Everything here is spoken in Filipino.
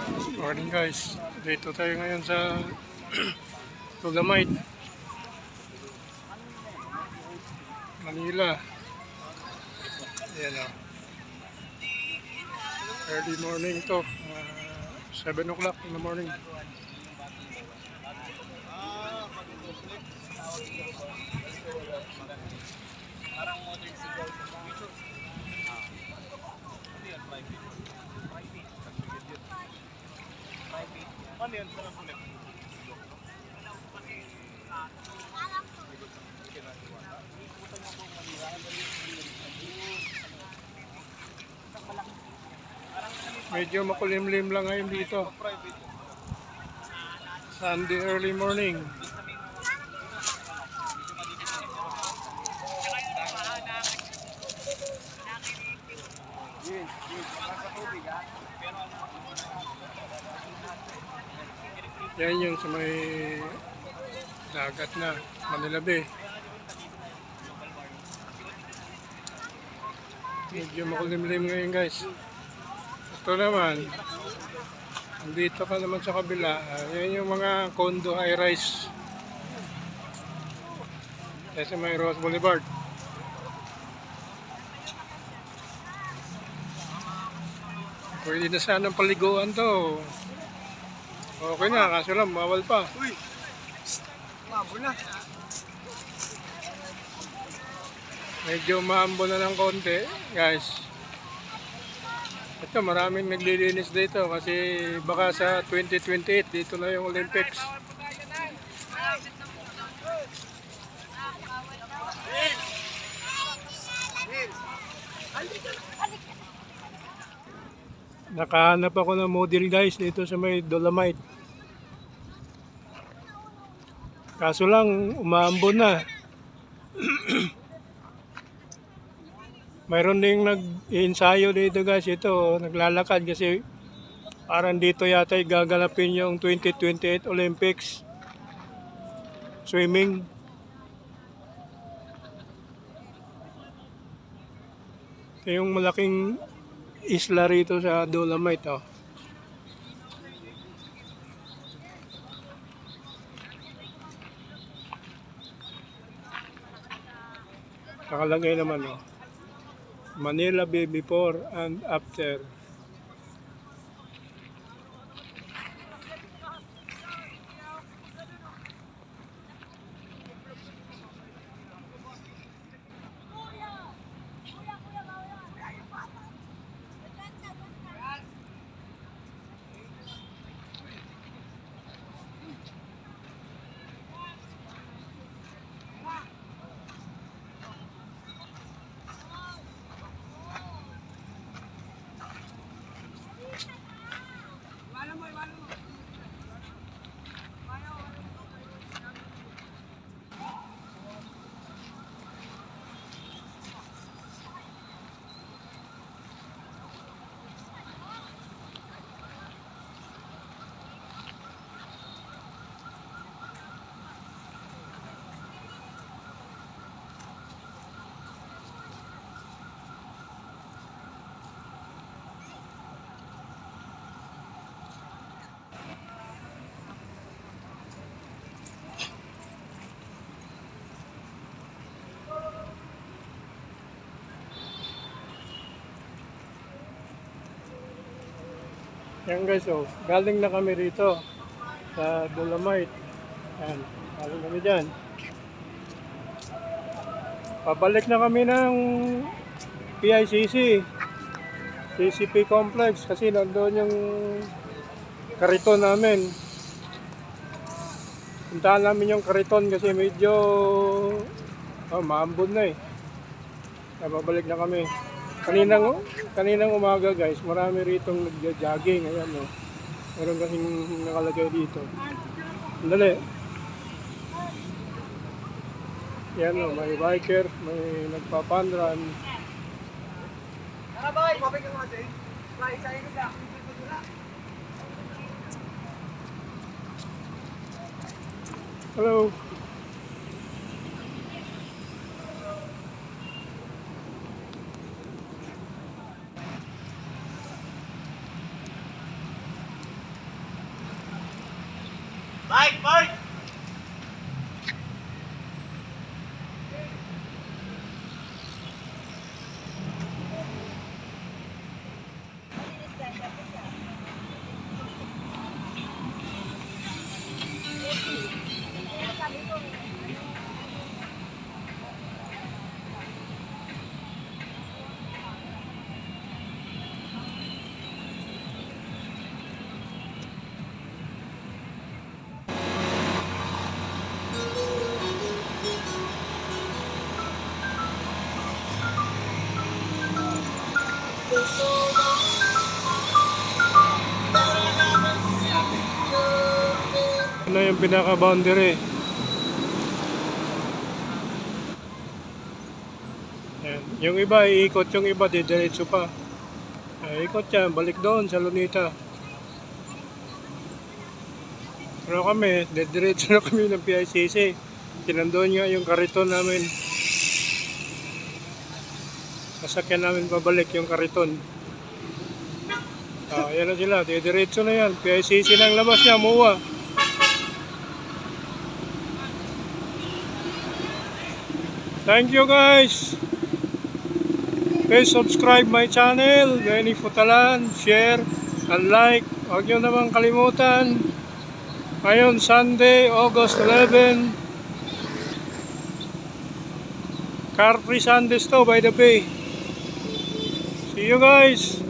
Morning guys, dito tayo ngayon sa Dolomite, Manila. Ayan o. Early morning to, 7 o'clock in the morning. Medyo makulimlim lang ngayon dito. Sunday early morning. Yan yung sa may dagat na, Manila Bay. Medyo makulimlim ngayon guys. Ito naman, dito ka naman sa kabila, yan yung mga condo high-rise. Kasi may Ross Boulevard. Pwede na sanang paliguan to. Okay na, kaso lang, bawal pa. Uy! Mabo na. Medyo maambo na ng konti, guys. Ito, maraming naglilinis dito kasi baka sa 2028 dito na yung Olympics. Nakahanap ako ng model guys dito sa may Dolomite. Kaso lang, umaambon na. Mayroon ding nag-ensayo dito guys, ito naglalakad kasi parang dito yata gaganapin yung 2028 Olympics swimming. Ito yung malaking isla rito sa Dolomite. Oh. Nakalagay naman oh. Manila Bay before and after. Yan guys, oh, galing na kami rito sa Dolomite. Yan, galing kami dyan. Pabalik na kami ng PICC, CCP Complex kasi nandoon yung kariton namin. Puntahan namin yung kariton kasi medyo maambon na eh. Kaya babalik na kami. Kaninang umaga guys, marami ritong nagja-jogging. Ayan o. Meron kasing nakalagay dito. Dali. Yan o, may biker, may nagpapanran. Tara boy! Mabay ka nga dyan. Isa-isa ka. Hello. Mike, Mike! Ano yung pinaka-boundary? Yan. Yung iba, iikot yung iba, didiretso pa. Ikot yan, balik doon sa Lunita. Pero kami, didiretso na kami ng PICC. Tinandoon nga yung kariton namin. Sasakyan namin pabalik yung kariton. Yan na sila, didiretso na yan. PICC na ang labas niya, MOA. Thank you guys. Please subscribe my channel, Benny Futalan, share and like. Huwag nyo namang kalimutan. Ngayon Sunday, August 11. Car free Sundays to by the bay. See you guys.